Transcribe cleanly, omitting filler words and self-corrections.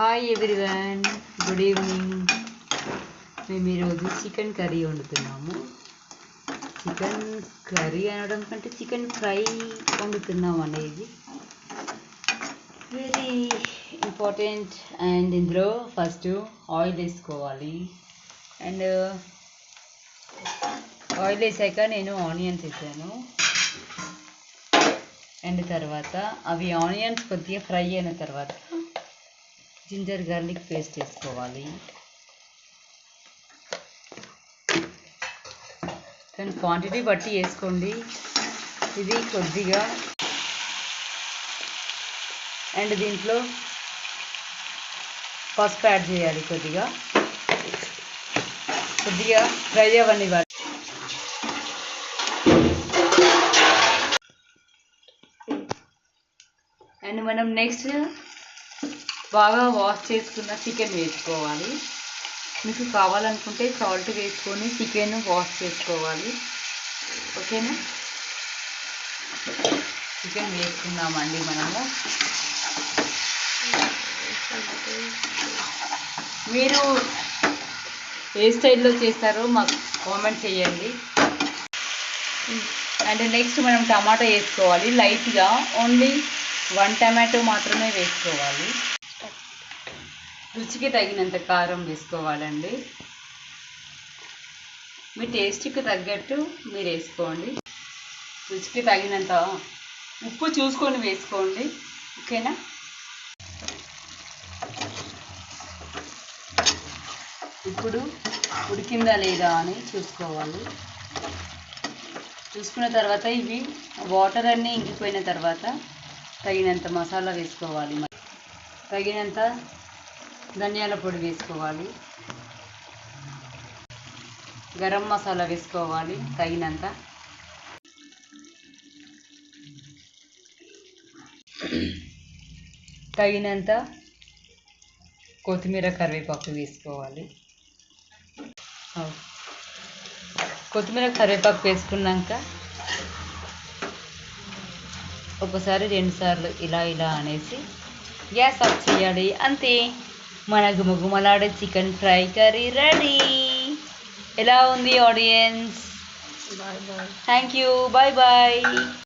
Hi everyone, good evening. మేము ఈరోజు chicken curry వండుతున్నాము. Chicken curry అనడం కంటే చికెన్ ఫ్రై వండుతున్నాం అనేది వెరీ ఇంపార్టెంట్. అండ్ ఇందులో ఫస్ట్ ఆయిల్ వేసుకోవాలి. అండ్ ఆయిల్ వేసాక నేను ఆనియన్స్ వేసాను. అండ్ తర్వాత అవి ఆనియన్స్ కొద్దిగా ఫ్రై అయిన తర్వాత జింజర్ గార్లిక్ పేస్ట్ వేసుకోవాలి. దాని క్వాంటిటీ బట్టి వేసుకోండి. ఇది కొద్దిగా అండ్ దీంట్లో పసుపు యాడ్ చేయాలి. కొద్దిగా ఫ్రై అవ్వనివ్వాలి. అండ్ మనం నెక్స్ట్ బాగా వాష్ చేసుకున్న చికెన్ వేసుకోవాలి. మీకు కావాలనుకుంటే సాల్ట్ వేసుకొని చికెన్ వాష్ చేసుకోవాలి. ఓకేనా? చికెన్ వేసుకున్నామండి మనము. మీరు ఏ స్టైల్లో చేస్తారో మాకు కామెంట్ చేయండి. అండ్ నెక్స్ట్ మనం టమాటా వేసుకోవాలి. లైట్గా ఓన్లీ 1 టమాటో మాత్రమే వేసుకోవాలి. రుచికి తగినంత కారం వేసుకోవాలండి. మీ టేస్ట్కి తగ్గట్టు మీరు వేసుకోండి. రుచికి తగినంత ఉప్పు చూసుకొని వేసుకోండి. ఓకేనా? ఇప్పుడు ఉడికిందా లేదా అని చూసుకోవాలి. చూసుకున్న తర్వాత ఇవి వాటర్ అన్నీ ఇంకిపోయిన తర్వాత తగినంత మసాలా వేసుకోవాలి. తగినంత ధనియాల పొడి వేసుకోవాలి. గరం మసాలా వేసుకోవాలి తగినంత. తగినంత కొత్తిమీర కరివేపాకు వేసుకోవాలి. కొత్తిమీర కరివేపాకు వేసుకున్నాక ఒకసారి 2 సార్లు ఇలా అనేసి గ్యాస్ ఆఫ్ చేయాలి. అంతే, మన గుమగుమలాడే చికెన్ ఫ్రై కర్రీ రెడీ. ఎలా ఉంది audience? Thank you. Bye bye.